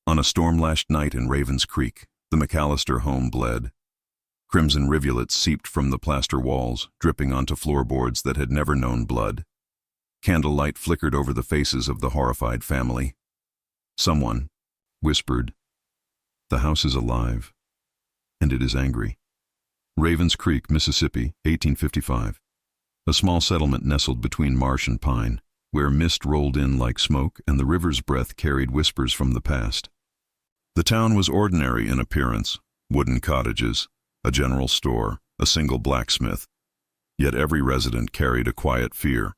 On a storm-lashed night in Ravens Creek, the McAllister home bled. Crimson rivulets seeped from the plaster walls, dripping onto floorboards that had never known blood. Candlelight flickered over the faces of the horrified family. Someone whispered, "The house is alive, and it is angry." Ravens Creek, Mississippi, 1855. A small settlement nestled between marsh and pine, where mist rolled in like smoke and the river's breath carried whispers from the past. The town was ordinary in appearance: wooden cottages, a general store, a single blacksmith. Yet every resident carried a quiet fear.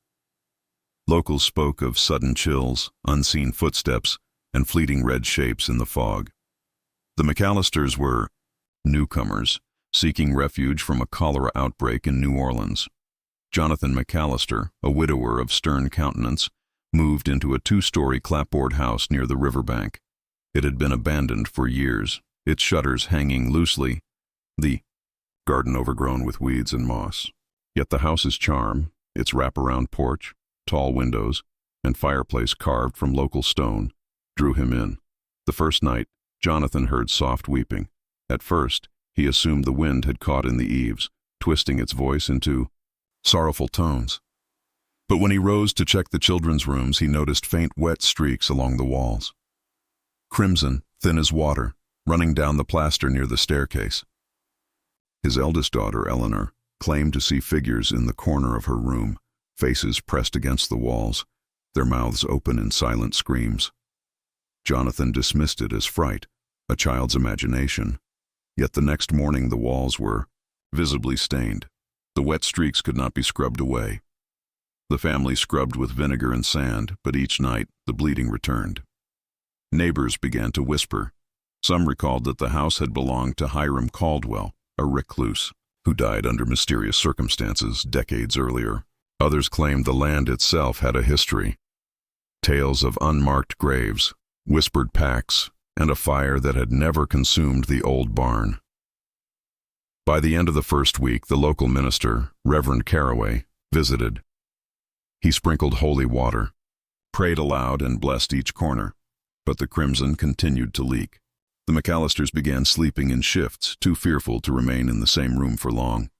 Locals spoke of sudden chills, unseen footsteps, and fleeting red shapes in the fog. The McAllisters were newcomers, seeking refuge from a cholera outbreak in New Orleans. Jonathan McAllister, a widower of stern countenance, moved into a two-story clapboard house near the riverbank. It had been abandoned for years, its shutters hanging loosely, the garden overgrown with weeds and moss. Yet the house's charm, its wraparound porch, tall windows, and fireplace carved from local stone, drew him in. The first night, Jonathan heard soft weeping. At first, he assumed the wind had caught in the eaves, twisting its voice into sorrowful tones. But when he rose to check the children's rooms, he noticed faint wet streaks along the walls. Crimson, thin as water, running down the plaster near the staircase. His eldest daughter, Eleanor, claimed to see figures in the corner of her room, faces pressed against the walls, their mouths open in silent screams. Jonathan dismissed it as fright, a child's imagination. Yet the next morning the walls were visibly stained. The wet streaks could not be scrubbed away. The family scrubbed with vinegar and sand, but each night the bleeding returned. Neighbors began to whisper. Some recalled that the house had belonged to Hiram Caldwell, a recluse, who died under mysterious circumstances decades earlier. Others claimed the land itself had a history. Tales of unmarked graves, whispered pacts, and a fire that had never consumed the old barn. By the end of the first week, the local minister, Reverend Caraway, visited. He sprinkled holy water, prayed aloud, and blessed each corner. But the crimson continued to leak. The McAllisters began sleeping in shifts, too fearful to remain in the same room for long.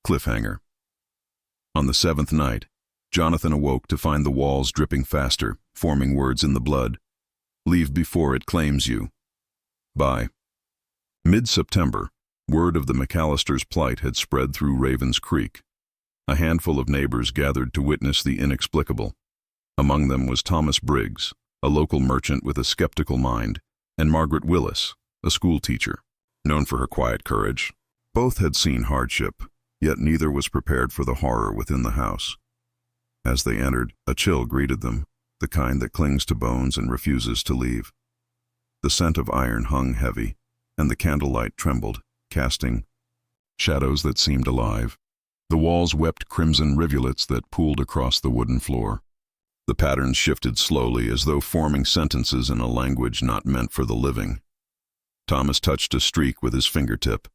Cliffhanger. On the seventh night, Jonathan awoke to find the walls dripping faster, forming words in the blood. "Leave before it claims you." By mid-September, word of the McAllisters' plight had spread through Ravens Creek. A handful of neighbors gathered to witness the inexplicable. Among them was Thomas Briggs, a local merchant with a skeptical mind, and Margaret Willis, a schoolteacher, known for her quiet courage. Both had seen hardship, yet neither was prepared for the horror within the house. As they entered, a chill greeted them, the kind that clings to bones and refuses to leave. The scent of iron hung heavy, and the candlelight trembled, casting shadows that seemed alive. The walls wept crimson rivulets that pooled across the wooden floor. The patterns shifted slowly, as though forming sentences in a language not meant for the living. Thomas touched a streak with his fingertip.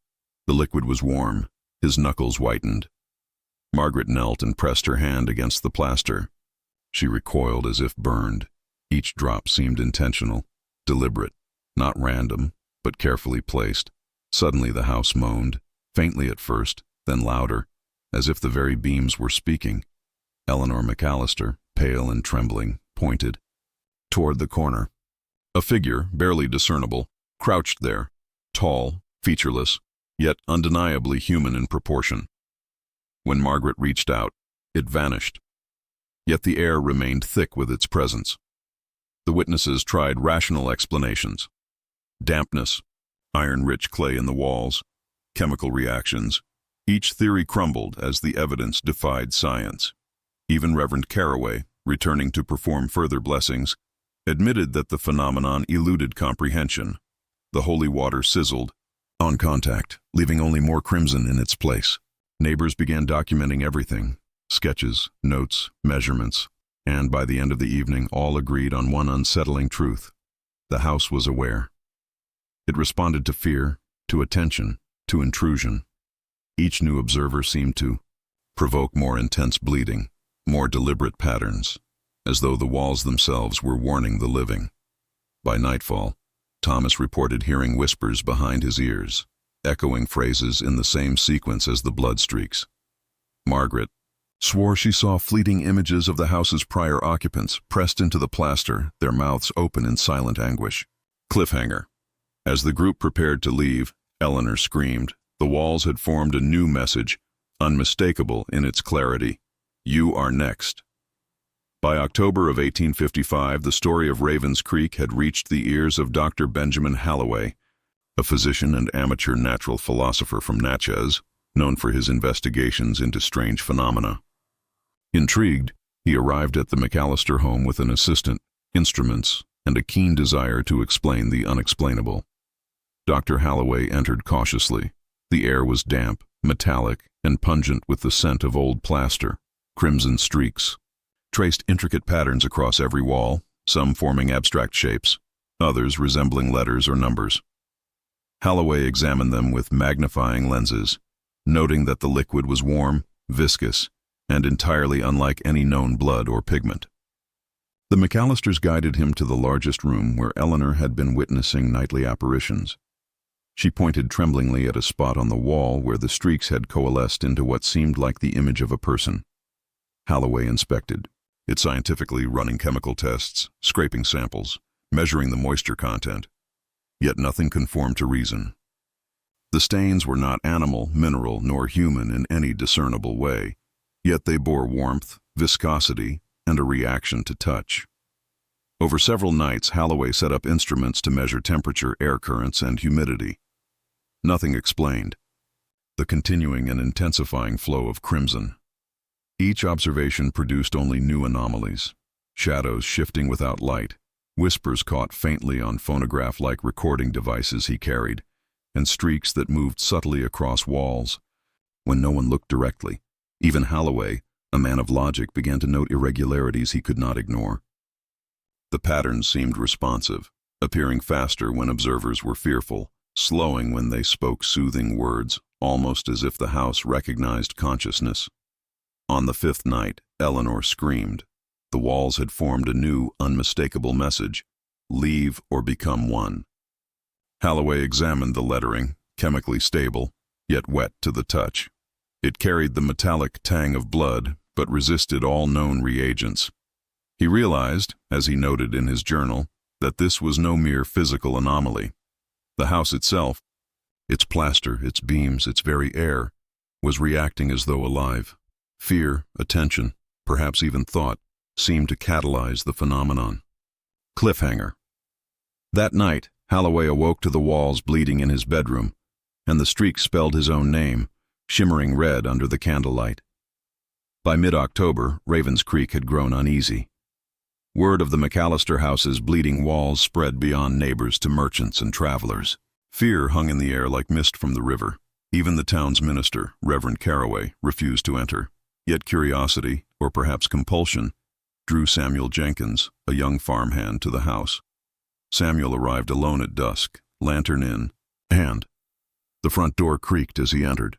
The liquid was warm, his knuckles whitened. Margaret knelt and pressed her hand against the plaster. She recoiled as if burned. Each drop seemed intentional, deliberate, not random, but carefully placed. Suddenly the house moaned, faintly at first, then louder, as if the very beams were speaking. Eleanor McAllister, pale and trembling, pointed toward the corner. A figure, barely discernible, crouched there, tall, featureless, yet undeniably human in proportion. When Margaret reached out, it vanished. Yet the air remained thick with its presence. The witnesses tried rational explanations. Dampness, iron-rich clay in the walls, chemical reactions. Each theory crumbled as the evidence defied science. Even Reverend Caraway, returning to perform further blessings, admitted that the phenomenon eluded comprehension. The holy water sizzled on contact, leaving only more crimson in its place. Neighbors began documenting everything: sketches, notes, measurements, and by the end of the evening all agreed on one unsettling truth: the house was aware. It responded to fear, to attention, to intrusion. Each new observer seemed to provoke more intense bleeding, more deliberate patterns, as though the walls themselves were warning the living. By nightfall, Thomas reported hearing whispers behind his ears, echoing phrases in the same sequence as the blood streaks. Margaret swore she saw fleeting images of the house's prior occupants pressed into the plaster, their mouths open in silent anguish. Cliffhanger. As the group prepared to leave, Eleanor screamed. The walls had formed a new message, unmistakable in its clarity. You are next. By October of 1855, the story of Ravens Creek had reached the ears of Dr. Benjamin Halloway, a physician and amateur natural philosopher from Natchez, known for his investigations into strange phenomena. Intrigued, he arrived at the McAllister home with an assistant, instruments, and a keen desire to explain the unexplainable. Dr. Halloway entered cautiously. The air was damp, metallic, and pungent with the scent of old plaster. Crimson streaks traced intricate patterns across every wall, some forming abstract shapes, others resembling letters or numbers. Halloway examined them with magnifying lenses, noting that the liquid was warm, viscous, and entirely unlike any known blood or pigment. The McAllisters guided him to the largest room where Eleanor had been witnessing nightly apparitions. She pointed tremblingly at a spot on the wall where the streaks had coalesced into what seemed like the image of a person. Halloway inspected it scientifically, running chemical tests, scraping samples, measuring the moisture content. Yet nothing conformed to reason. The stains were not animal, mineral, nor human in any discernible way, yet they bore warmth, viscosity, and a reaction to touch. Over several nights, Halloway set up instruments to measure temperature, air currents, and humidity. Nothing explained the continuing and intensifying flow of crimson. Each observation produced only new anomalies, shadows shifting without light, whispers caught faintly on phonograph-like recording devices he carried, and streaks that moved subtly across walls. When no one looked directly, even Halloway, a man of logic, began to note irregularities he could not ignore. The patterns seemed responsive, appearing faster when observers were fearful, slowing when they spoke soothing words, almost as if the house recognized consciousness. On the fifth night, Eleanor screamed. The walls had formed a new, unmistakable message: leave or become one. Halloway examined the lettering, chemically stable, yet wet to the touch. It carried the metallic tang of blood, but resisted all known reagents. He realized, as he noted in his journal, that this was no mere physical anomaly. The house itself, its plaster, its beams, its very air, was reacting as though alive. Fear, attention, perhaps even thought, seemed to catalyze the phenomenon. Cliffhanger. That night, Halloway awoke to the walls bleeding in his bedroom, and the streak spelled his own name, shimmering red under the candlelight. By mid-October, Ravens Creek had grown uneasy. Word of the McAllister house's bleeding walls spread beyond neighbors to merchants and travelers. Fear hung in the air like mist from the river. Even the town's minister, Reverend Caraway, refused to enter. Yet curiosity, or perhaps compulsion, drew Samuel Jenkins, a young farmhand, to the house. Samuel arrived alone at dusk, lantern in hand. The front door creaked as he entered.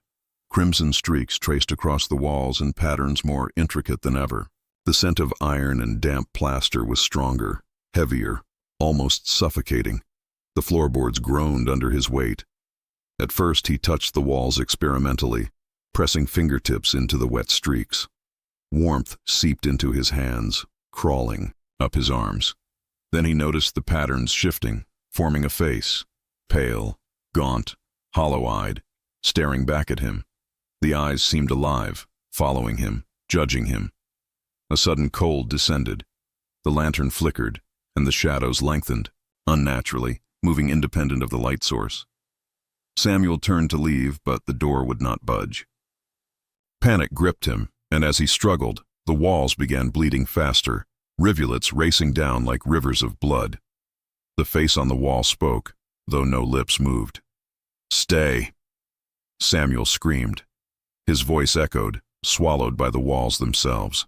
Crimson streaks traced across the walls in patterns more intricate than ever. The scent of iron and damp plaster was stronger, heavier, almost suffocating. The floorboards groaned under his weight. At first he touched the walls experimentally, pressing fingertips into the wet streaks. Warmth seeped into his hands, crawling up his arms. Then he noticed the patterns shifting, forming a face, pale, gaunt, hollow-eyed, staring back at him. The eyes seemed alive, following him, judging him. A sudden cold descended. The lantern flickered, and the shadows lengthened, unnaturally, moving independent of the light source. Samuel turned to leave, but the door would not budge. Panic gripped him, and as he struggled, the walls began bleeding faster, rivulets racing down like rivers of blood. The face on the wall spoke, though no lips moved. "Stay!" Samuel screamed. His voice echoed, swallowed by the walls themselves.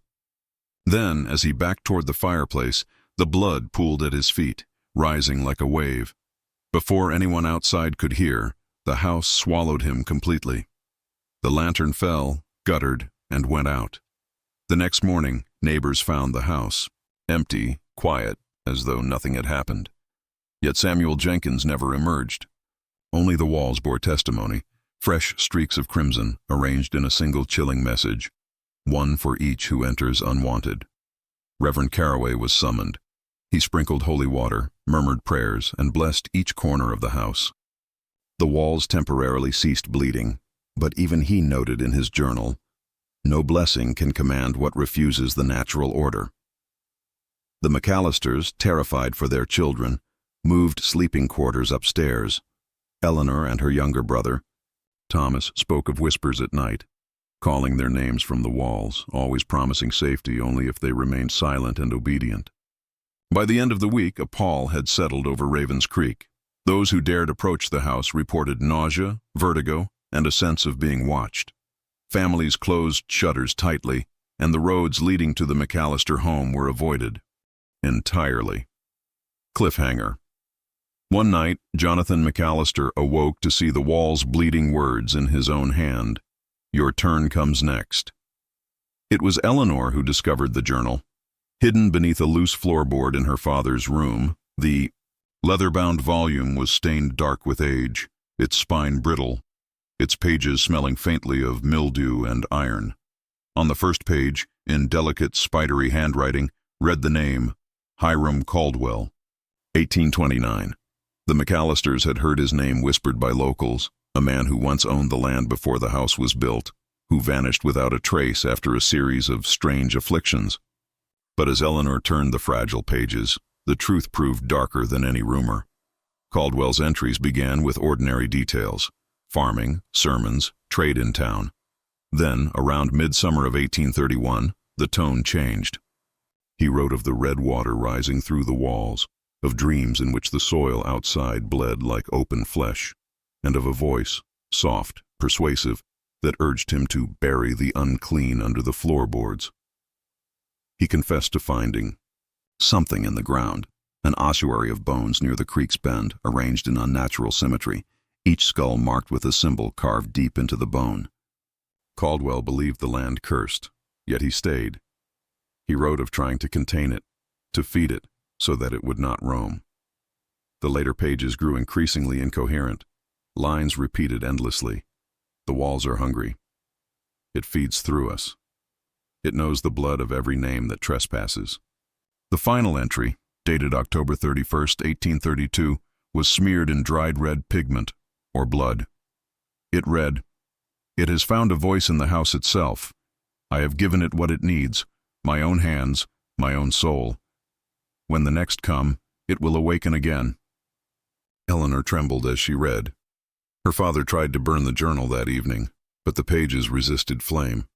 Then, as he backed toward the fireplace, the blood pooled at his feet, rising like a wave. Before anyone outside could hear, the house swallowed him completely. The lantern fell, guttered, and went out. The next morning, neighbors found the house, empty, quiet, as though nothing had happened. Yet Samuel Jenkins never emerged. Only the walls bore testimony, fresh streaks of crimson arranged in a single chilling message, one for each who enters unwanted. Reverend Caraway was summoned. He sprinkled holy water, murmured prayers, and blessed each corner of the house. The walls temporarily ceased bleeding, but even he noted in his journal, "No blessing can command what refuses the natural order." The McAllisters, terrified for their children, moved sleeping quarters upstairs. Eleanor and her younger brother, Thomas, spoke of whispers at night, calling their names from the walls, always promising safety only if they remained silent and obedient. By the end of the week, a pall had settled over Ravens Creek. Those who dared approach the house reported nausea, vertigo, and a sense of being watched. Families closed shutters tightly, and the roads leading to the McAllister home were avoided entirely. Cliffhanger. One night, Jonathan McAllister awoke to see the wall's bleeding words in his own hand. "Your turn comes next." It was Eleanor who discovered the journal. Hidden beneath a loose floorboard in her father's room, the leather-bound volume was stained dark with age, its spine brittle, its pages smelling faintly of mildew and iron. On the first page, in delicate, spidery handwriting, read the name, Hiram Caldwell, 1829. The McAllisters had heard his name whispered by locals, a man who once owned the land before the house was built, who vanished without a trace after a series of strange afflictions. But as Eleanor turned the fragile pages, the truth proved darker than any rumor. Caldwell's entries began with ordinary details: farming, sermons, trade in town. Then, around midsummer of 1831, the tone changed. He wrote of the red water rising through the walls, of dreams in which the soil outside bled like open flesh, and of a voice, soft, persuasive, that urged him to bury the unclean under the floorboards. He confessed to finding something in the ground, an ossuary of bones near the creek's bend, arranged in unnatural symmetry, each skull marked with a symbol carved deep into the bone. Caldwell believed the land cursed, yet he stayed. He wrote of trying to contain it, to feed it, so that it would not roam. The later pages grew increasingly incoherent, lines repeated endlessly. The walls are hungry. It feeds through us. It knows the blood of every name that trespasses. The final entry, dated October 31st, 1832, was smeared in dried red pigment, or blood. It read, "It has found a voice in the house itself. I have given it what it needs, my own hands, my own soul. When the next come, it will awaken again." Eleanor trembled as she read. Her father tried to burn the journal that evening, but the pages resisted flame.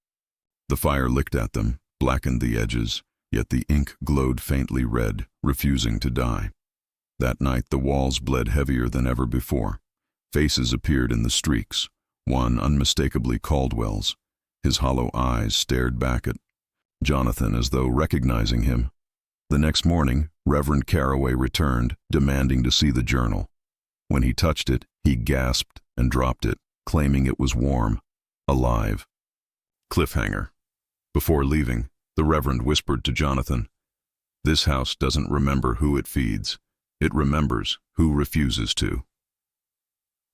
The fire licked at them, blackened the edges, yet the ink glowed faintly red, refusing to die. That night the walls bled heavier than ever before. Faces appeared in the streaks, one unmistakably Caldwell's. His hollow eyes stared back at Jonathan as though recognizing him. The next morning, Reverend Caraway returned, demanding to see the journal. When he touched it, he gasped and dropped it, claiming it was warm, alive. Cliffhanger. Before leaving, the Reverend whispered to Jonathan, "This house doesn't remember who it feeds. It remembers who refuses to."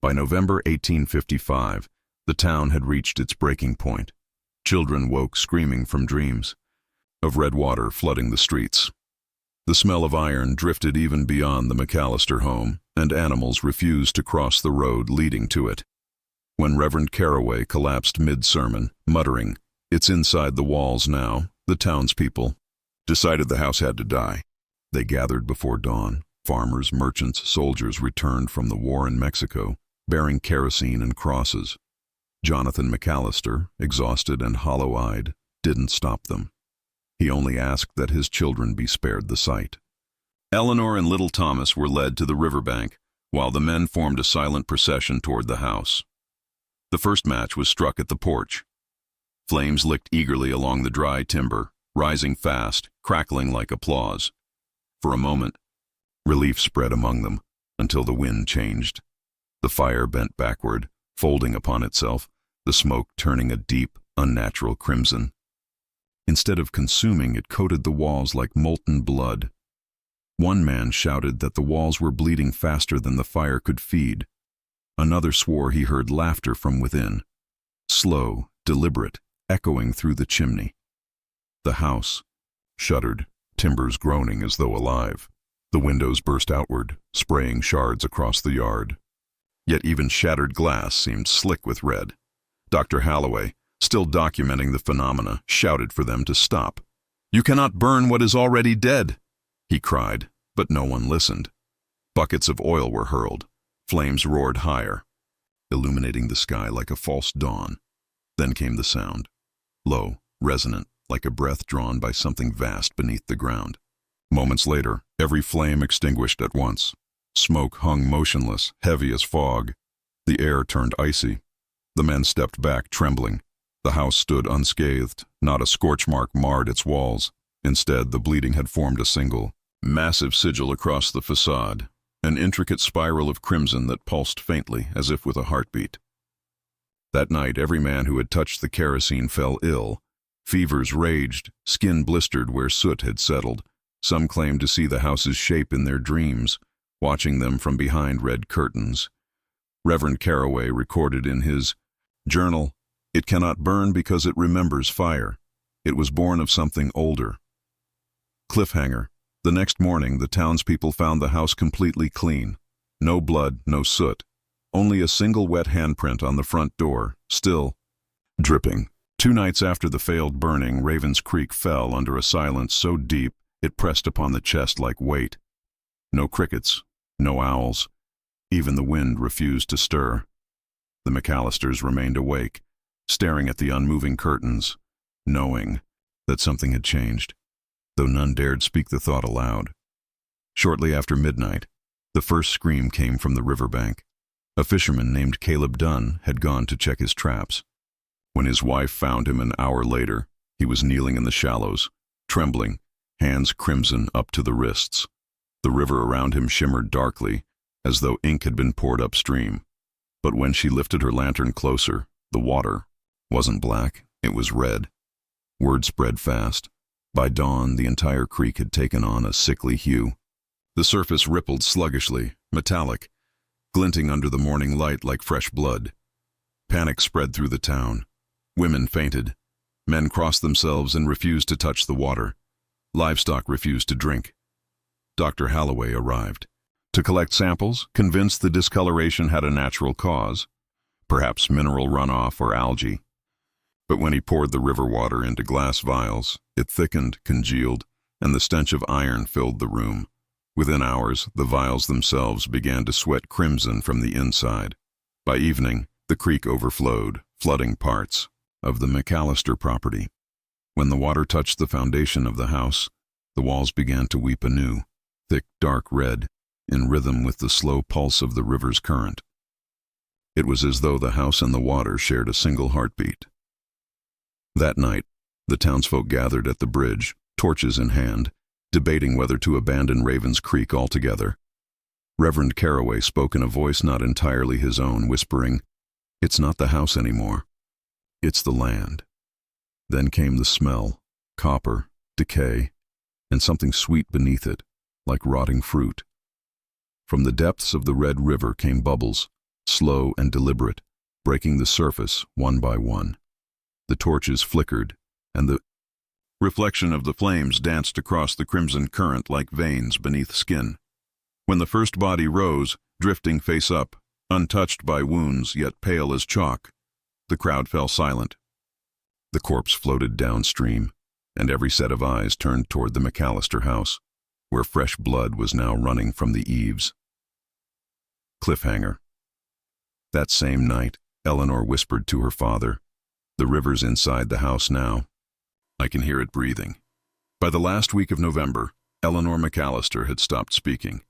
By November 1855, the town had reached its breaking point. Children woke screaming from dreams of red water flooding the streets. The smell of iron drifted even beyond the McAllister home, and animals refused to cross the road leading to it. When Reverend Caraway collapsed mid-sermon, muttering, "It's inside the walls now," the townspeople decided the house had to die. They gathered before dawn. Farmers, merchants, soldiers returned from the war in Mexico, bearing kerosene and crosses. Jonathan McAllister, exhausted and hollow-eyed, didn't stop them. He only asked that his children be spared the sight. Eleanor and little Thomas were led to the riverbank, while the men formed a silent procession toward the house. The first match was struck at the porch. Flames licked eagerly along the dry timber, rising fast, crackling like applause. For a moment, relief spread among them, until the wind changed. The fire bent backward, folding upon itself, the smoke turning a deep, unnatural crimson. Instead of consuming, it coated the walls like molten blood. One man shouted that the walls were bleeding faster than the fire could feed. Another swore he heard laughter from within, slow, deliberate, echoing through the chimney. The house shuddered, timbers groaning as though alive. The windows burst outward, spraying shards across the yard. Yet even shattered glass seemed slick with red. Dr. Holloway, still documenting the phenomena, shouted for them to stop. "You cannot burn what is already dead," he cried, but no one listened. Buckets of oil were hurled. Flames roared higher, illuminating the sky like a false dawn. Then came the sound, low, resonant, like a breath drawn by something vast beneath the ground. Moments later, every flame extinguished at once. Smoke hung motionless, heavy as fog. The air turned icy. The men stepped back, trembling. The house stood unscathed. Not a scorch mark marred its walls. Instead, the bleeding had formed a single, massive sigil across the facade, an intricate spiral of crimson that pulsed faintly, as if with a heartbeat. That night, every man who had touched the kerosene fell ill. Fevers raged, skin blistered where soot had settled. Some claimed to see the house's shape in their dreams, watching them from behind red curtains. Reverend Caraway recorded in his journal, "It cannot burn because it remembers fire. It was born of something older." Cliffhanger. The next morning, the townspeople found the house completely clean. No blood, no soot. Only a single wet handprint on the front door, still dripping. 2 nights after the failed burning, Raven's Creek fell under a silence so deep it pressed upon the chest like weight. No crickets, no owls. Even the wind refused to stir. The McAllisters remained awake, staring at the unmoving curtains, knowing that something had changed, though none dared speak the thought aloud. Shortly after midnight, the first scream came from the riverbank. A fisherman named Caleb Dunn had gone to check his traps. When his wife found him an hour later, he was kneeling in the shallows, trembling, hands crimson up to the wrists. The river around him shimmered darkly, as though ink had been poured upstream. But when she lifted her lantern closer, the water wasn't black, it was red. Word spread fast. By dawn, the entire creek had taken on a sickly hue. The surface rippled sluggishly, metallic, glinting under the morning light like fresh blood. Panic spread through the town. Women fainted. Men crossed themselves and refused to touch the water. Livestock refused to drink. Dr. Holloway arrived to collect samples, convinced the discoloration had a natural cause, perhaps mineral runoff or algae. But when he poured the river water into glass vials, it thickened, congealed, and the stench of iron filled the room. Within hours, the vials themselves began to sweat crimson from the inside. By evening, the creek overflowed, flooding parts of the McAllister property. When the water touched the foundation of the house, the walls began to weep anew, thick, dark red, in rhythm with the slow pulse of the river's current. It was as though the house and the water shared a single heartbeat. That night, the townsfolk gathered at the bridge, torches in hand, debating whether to abandon Raven's Creek altogether. Reverend Caraway spoke in a voice not entirely his own, whispering, "It's not the house anymore. It's the land." Then came the smell, copper, decay, and something sweet beneath it, like rotting fruit. From the depths of the red river came bubbles, slow and deliberate, breaking the surface one by one. The torches flickered, and the reflection of the flames danced across the crimson current like veins beneath skin. When the first body rose, drifting face up, untouched by wounds yet pale as chalk, the crowd fell silent. The corpse floated downstream, and every set of eyes turned toward the McAllister house, where fresh blood was now running from the eaves. Cliffhanger. That same night, Eleanor whispered to her father, "The river's inside the house now. I can hear it breathing." By the last week of November, Eleanor McAllister had stopped speaking.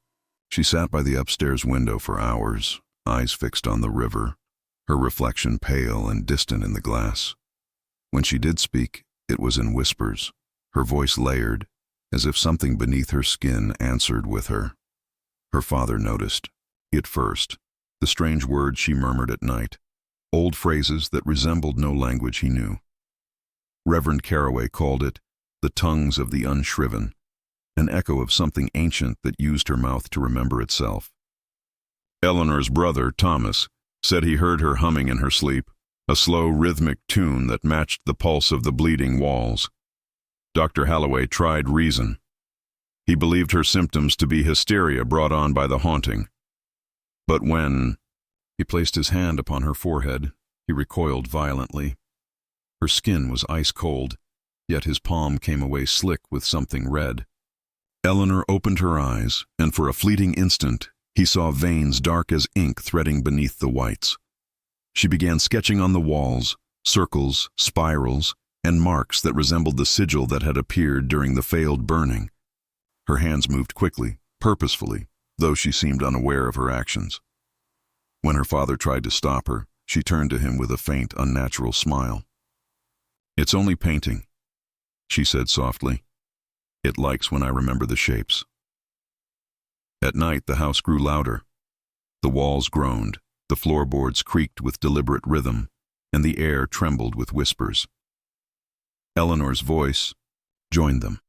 She sat by the upstairs window for hours, eyes fixed on the river, her reflection pale and distant in the glass. When she did speak, it was in whispers, her voice layered, as if something beneath her skin answered with her. Her father noticed, it first, the strange words she murmured at night, old phrases that resembled no language he knew. Reverend Caraway called it the tongues of the unshriven. an echo of something ancient that used her mouth to remember itself. Eleanor's brother, Thomas, said he heard her humming in her sleep, a slow, rhythmic tune that matched the pulse of the bleeding walls. Dr. Halloway tried reason. He believed her symptoms to be hysteria brought on by the haunting. But when he placed his hand upon her forehead, he recoiled violently. Her skin was ice cold, yet his palm came away slick with something red. Eleanor opened her eyes, and for a fleeting instant, he saw veins dark as ink threading beneath the whites. She began sketching on the walls, circles, spirals, and marks that resembled the sigil that had appeared during the failed burning. Her hands moved quickly, purposefully, though she seemed unaware of her actions. When her father tried to stop her, she turned to him with a faint, unnatural smile. "It's only painting," she said softly. "It likes when I remember the shapes." At night, the house grew louder. The walls groaned, the floorboards creaked with deliberate rhythm, and the air trembled with whispers. Eleanor's voice joined them.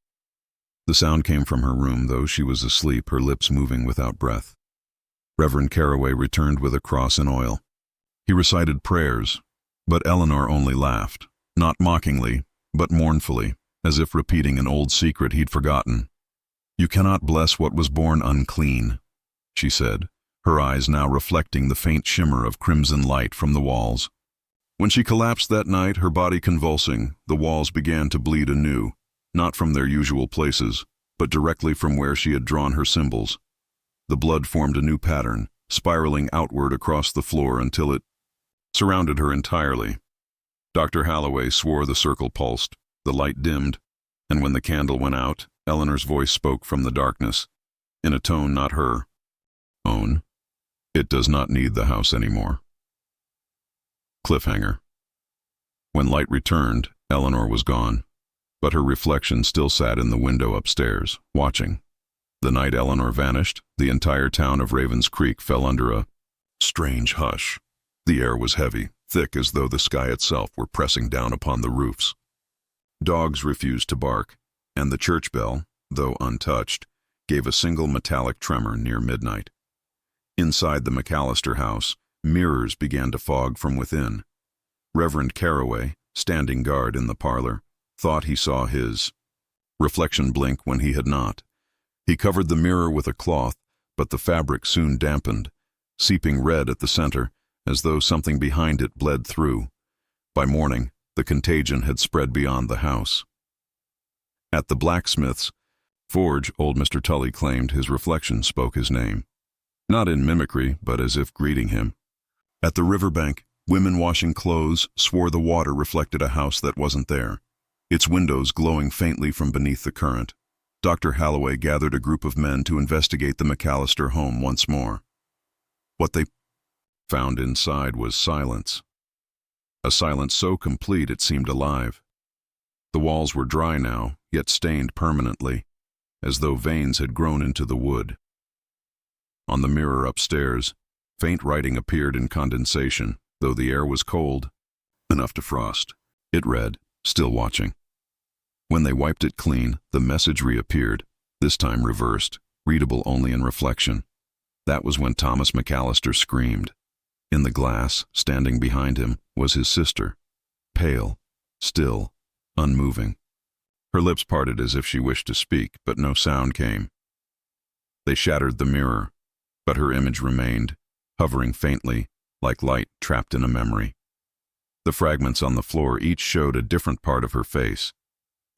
The sound came from her room, though she was asleep, her lips moving without breath. Reverend Caraway returned with a cross and oil. He recited prayers, but Eleanor only laughed, not mockingly, but mournfully, as if repeating an old secret he'd forgotten. "You cannot bless what was born unclean," she said, her eyes now reflecting the faint shimmer of crimson light from the walls. When she collapsed that night, her body convulsing, the walls began to bleed anew, not from their usual places, but directly from where she had drawn her symbols. The blood formed a new pattern, spiraling outward across the floor until it surrounded her entirely. Dr. Halloway swore the circle pulsed, the light dimmed, and when the candle went out, Eleanor's voice spoke from the darkness, in a tone not her own. "It does not need the house anymore." Cliffhanger. When light returned, Eleanor was gone, but her reflection still sat in the window upstairs, watching. The night Eleanor vanished, the entire town of Ravens Creek fell under a strange hush. The air was heavy, thick as though the sky itself were pressing down upon the roofs. Dogs refused to bark, and the church bell, though untouched, gave a single metallic tremor near midnight. Inside the McAllister house, mirrors began to fog from within. Reverend Caraway, standing guard in the parlor, thought he saw his reflection blink when he had not. He covered the mirror with a cloth, but the fabric soon dampened, seeping red at the center, as though something behind it bled through. By morning, the contagion had spread beyond the house. At the blacksmith's forge, old Mr. Tully claimed his reflection spoke his name, not in mimicry, but as if greeting him. At the riverbank, women washing clothes swore the water reflected a house that wasn't there, its windows glowing faintly from beneath the current. Dr. Halloway gathered a group of men to investigate the McAllister home once more. What they found inside was silence. A silence so complete it seemed alive. The walls were dry now, yet stained permanently, as though veins had grown into the wood. On the mirror upstairs, faint writing appeared in condensation, though the air was cold, enough to frost. It read, "Still watching." When they wiped it clean, the message reappeared, this time reversed, readable only in reflection. That was when Thomas McAllister screamed. In the glass, standing behind him, was his sister, pale, still, unmoving. Her lips parted as if she wished to speak, but no sound came. They shattered the mirror, but her image remained, hovering faintly, like light trapped in a memory. The fragments on the floor each showed a different part of her face.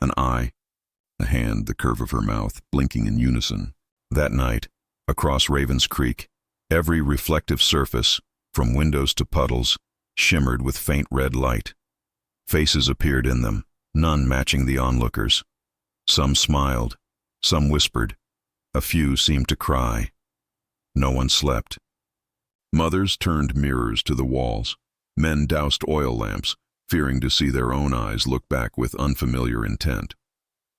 An eye, a hand, the curve of her mouth, blinking in unison. That night, across Ravens Creek, every reflective surface, from windows to puddles, shimmered with faint red light. Faces appeared in them, none matching the onlookers. Some smiled, some whispered, a few seemed to cry. No one slept. Mothers turned mirrors to the walls. Men doused oil lamps, fearing to see their own eyes look back with unfamiliar intent.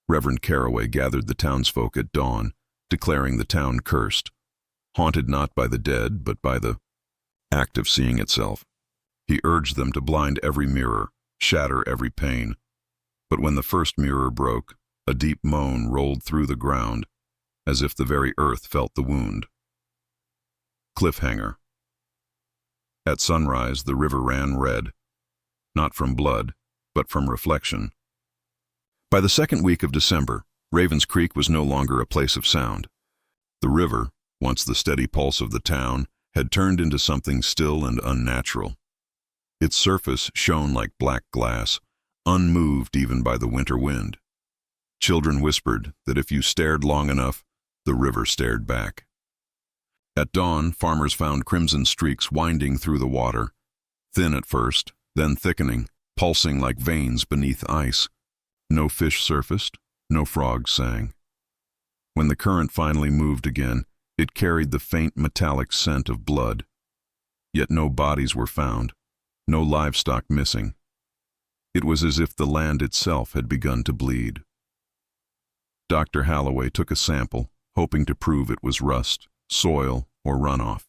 Reverend Caraway gathered the townsfolk at dawn, declaring the town cursed, haunted not by the dead, but by the act of seeing itself. He urged them to blind every mirror, shatter every pane. But when the first mirror broke, A deep moan rolled through the ground, as if the very earth felt the wound. Cliffhanger. At sunrise, the river ran red, not from blood, but from reflection. By the second week of December, Ravens Creek was no longer a place of sound. The river, once the steady pulse of the town, had turned into something still and unnatural. Its surface shone like black glass, unmoved even by the winter wind. Children whispered that if you stared long enough, the river stared back. At dawn, farmers found crimson streaks winding through the water, thin at first, then thickening, pulsing like veins beneath ice. No fish surfaced, no frogs sang. When the current finally moved again, it carried the faint metallic scent of blood. Yet no bodies were found, no livestock missing. It was as if the land itself had begun to bleed. Dr. Holloway took a sample, hoping to prove it was rust, soil, or runoff.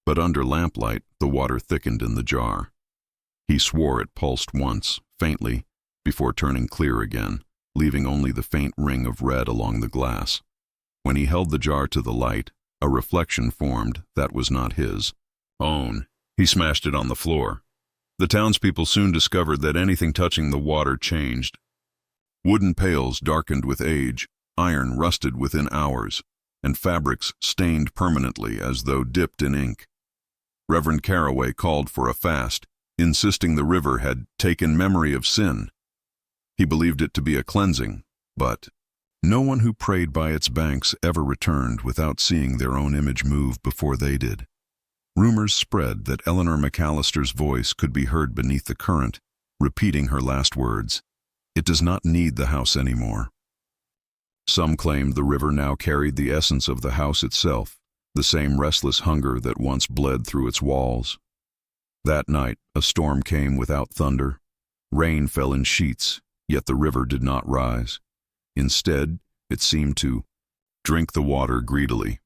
But under lamplight, the water thickened in the jar. He swore it pulsed once, faintly, before turning clear again, leaving only the faint ring of red along the glass. When he held the jar to the light, a reflection formed that was not his own. He smashed it on the floor. The townspeople soon discovered that anything touching the water changed. Wooden pails darkened with age, iron rusted within hours, and fabrics stained permanently as though dipped in ink. Reverend Caraway called for a fast, insisting the river had taken memory of sin. He believed it to be a cleansing, but no one who prayed by its banks ever returned without seeing their own image move before they did. Rumors spread that Eleanor McAllister's voice could be heard beneath the current, repeating her last words, "It does not need the house anymore." Some claimed the river now carried the essence of the house itself, the same restless hunger that once bled through its walls. That night, a storm came without thunder. Rain fell in sheets, yet the river did not rise. Instead, it seemed to drink the water greedily.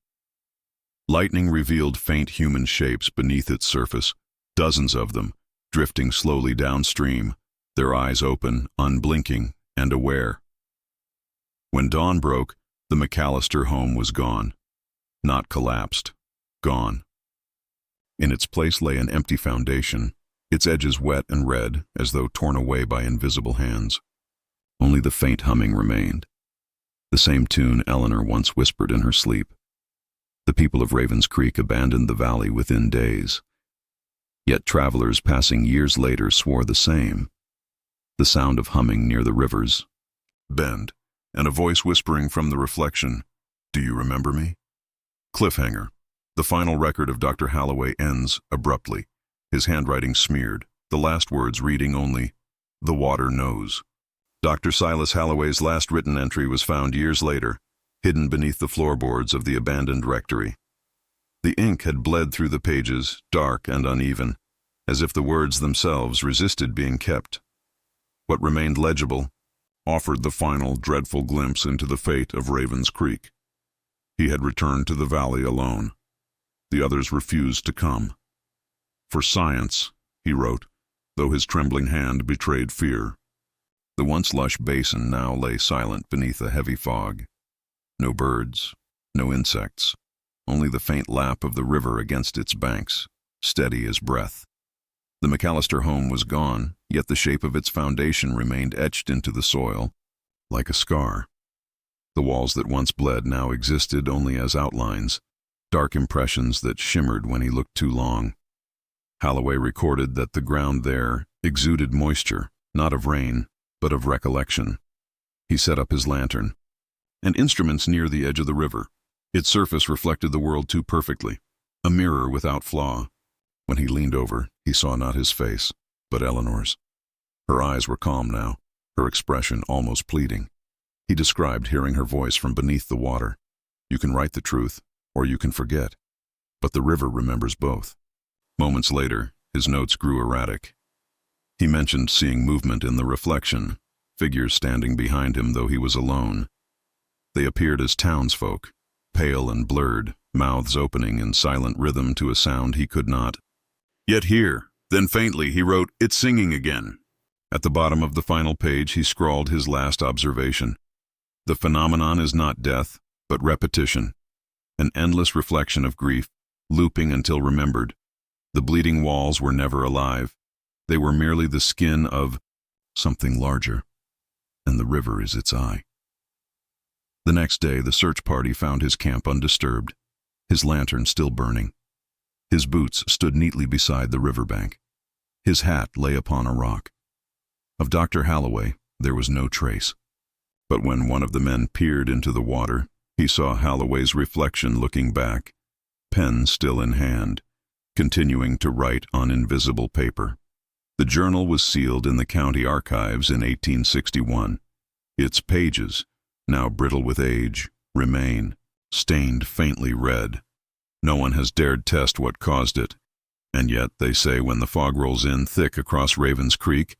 Lightning revealed faint human shapes beneath its surface, dozens of them, drifting slowly downstream, their eyes open, unblinking, and aware. When dawn broke, the McAllister home was gone. Not collapsed, gone. In its place lay an empty foundation, its edges wet and red as though torn away by invisible hands. Only the faint humming remained, the same tune Eleanor once whispered in her sleep. The people of Ravens Creek abandoned the valley within days. Yet travelers passing years later swore the same. The sound of humming near the river's bend, and a voice whispering from the reflection, "Do you remember me?" Cliffhanger. The final record of Dr. Holloway ends abruptly, his handwriting smeared, the last words reading only, "The water knows." Dr. Silas Holloway's last written entry was found years later, hidden beneath the floorboards of the abandoned rectory. The ink had bled through the pages, dark and uneven, as if the words themselves resisted being kept. What remained legible offered the final, dreadful glimpse into the fate of Ravens Creek. He had returned to the valley alone. The others refused to come. "For science," he wrote, though his trembling hand betrayed fear. The once lush basin now lay silent beneath a heavy fog. No birds, no insects, only the faint lap of the river against its banks, steady as breath. The McAllister home was gone, yet the shape of its foundation remained etched into the soil, like a scar. The walls that once bled now existed only as outlines, dark impressions that shimmered when he looked too long. Holloway recorded that the ground there exuded moisture, not of rain, but of recollection. He set up his lantern and instruments near the edge of the river. Its surface reflected the world too perfectly, a mirror without flaw. When he leaned over, he saw not his face, but Eleanor's. Her eyes were calm now, her expression almost pleading. He described hearing her voice from beneath the water. "You can write the truth, or you can forget. But the river remembers both." Moments later, his notes grew erratic. He mentioned seeing movement in the reflection, figures standing behind him though he was alone. They appeared as townsfolk, pale and blurred, mouths opening in silent rhythm to a sound he could not yet hear. Then faintly he wrote, "It's singing again." At the bottom of the final page, he scrawled his last observation. The phenomenon is not death, but repetition, an endless reflection of grief, looping until remembered. The bleeding walls were never alive. They were merely the skin of something larger, and the river is its eye. The next day, the search party found his camp undisturbed, his lantern still burning. His boots stood neatly beside the riverbank. His hat lay upon a rock. Of Dr. Halloway, there was no trace. But when one of the men peered into the water, he saw Halloway's reflection looking back, pen still in hand, continuing to write on invisible paper. The journal was sealed in the county archives in 1861. Its pages, now brittle with age, remain, stained faintly red. No one has dared test what caused it, and yet they say when the fog rolls in thick across Raven's Creek,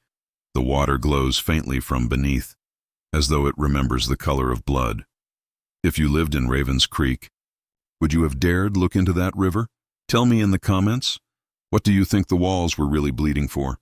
the water glows faintly from beneath, as though it remembers the color of blood. If you lived in Raven's Creek, would you have dared look into that river? Tell me in the comments, what do you think the walls were really bleeding for?